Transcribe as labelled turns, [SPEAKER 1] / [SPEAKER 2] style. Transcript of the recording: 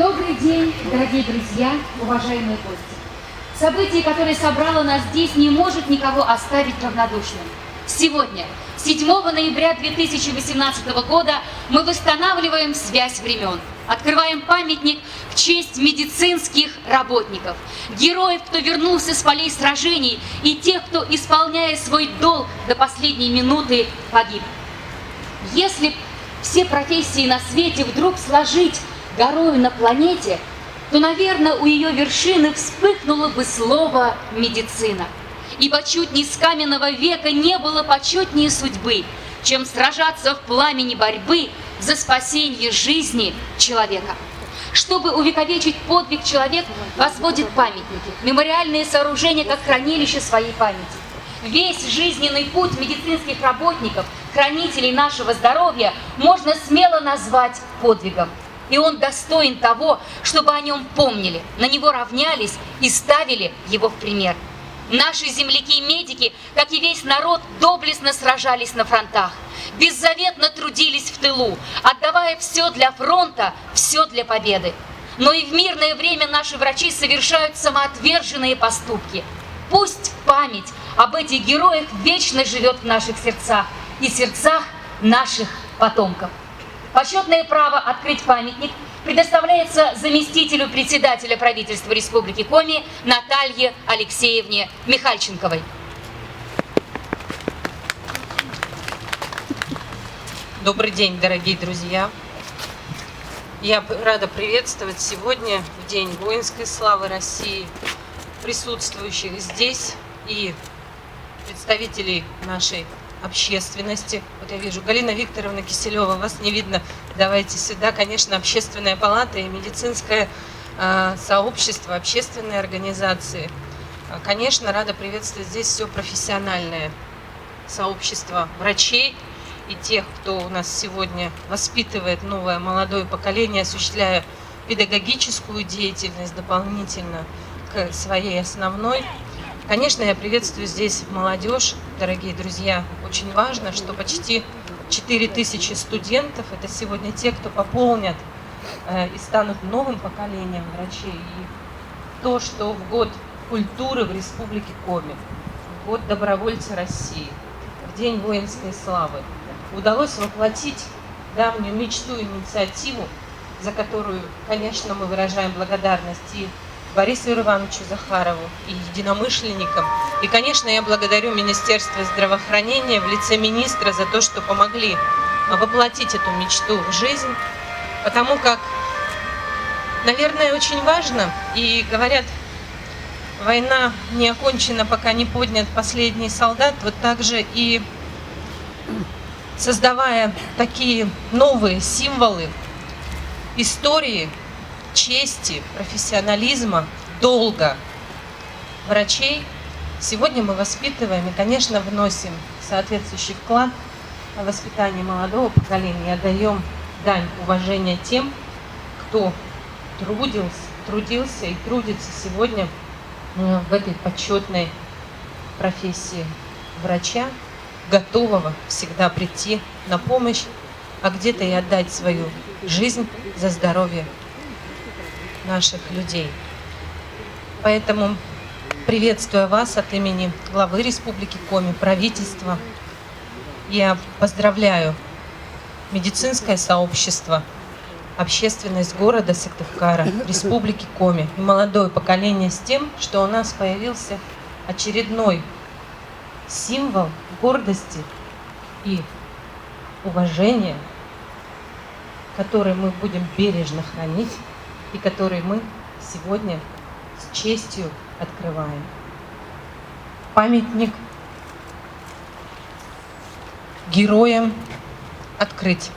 [SPEAKER 1] Добрый день, дорогие друзья, уважаемые гости. Событие, которое собрало нас здесь, не может никого оставить равнодушным. Сегодня, 7 ноября 2018 года, мы восстанавливаем связь времен, открываем памятник в честь медицинских работников, героев, кто вернулся с полей сражений, и тех, кто, исполняя свой долг до последней минуты, погиб. Если все профессии на свете вдруг сложить горою на планете, то, наверное, у ее вершины вспыхнуло бы слово «медицина». Ибо чуть не с каменного века не было почетнее судьбы, чем сражаться в пламени борьбы за спасение жизни человека. Чтобы увековечить подвиг, человек возводит памятники, мемориальные сооружения как хранилище своей памяти. Весь жизненный путь медицинских работников, хранителей нашего здоровья, можно смело назвать подвигом. И он достоин того, чтобы о нем помнили, на него равнялись и ставили его в пример. Наши земляки-медики, как и весь народ, доблестно сражались на фронтах, беззаветно трудились в тылу, отдавая все для фронта, все для победы. Но и в мирное время наши врачи совершают самоотверженные поступки. Пусть память об этих героях вечно живет в наших сердцах и сердцах наших потомков. Почетное право открыть памятник предоставляется заместителю председателя правительства Республики Коми Наталье Алексеевне Михальченковой.
[SPEAKER 2] Добрый день, дорогие друзья! Я рада приветствовать сегодня, в День воинской славы России, присутствующих здесь и представителей нашей общественности. Вот я вижу, Галина Викторовна Киселева, вас не видно, давайте сюда. Конечно, Общественная палата и медицинское сообщество, общественные организации. Конечно, рада приветствовать здесь все профессиональное сообщество врачей и тех, кто у нас сегодня воспитывает новое молодое поколение, осуществляя педагогическую деятельность дополнительно к своей основной. Конечно, я приветствую здесь молодежь, дорогие друзья. Очень важно, что почти 4000 студентов – это сегодня те, кто пополнят и станут новым поколением врачей. И то, что в год культуры в Республике Коми, в год добровольца России, в День воинской славы, удалось воплотить давнюю мечту и инициативу, за которую, конечно, мы выражаем благодарность и Борису Ивановичу Захарову и единомышленникам. И, конечно, я благодарю Министерство здравоохранения в лице министра за то, что помогли воплотить эту мечту в жизнь. Потому как, наверное, очень важно, и говорят, война не окончена, пока не поднят последний солдат, вот так же и создавая такие новые символы истории, чести, профессионализма, долга врачей, сегодня мы воспитываем и, конечно, вносим соответствующий вклад в воспитание молодого поколения и отдаем дань уважения тем, кто трудился и трудится сегодня в этой почетной профессии врача, готового всегда прийти на помощь, а где-то и отдать свою жизнь за здоровье наших людей. Поэтому, приветствуя вас от имени главы Республики Коми, правительства, я поздравляю медицинское сообщество, общественность города Сыктывкара, Республики Коми и молодое поколение с тем, что у нас появился очередной символ гордости и уважения, который мы будем бережно хранить и который мы сегодня с честью открываем. Памятник героям открыть.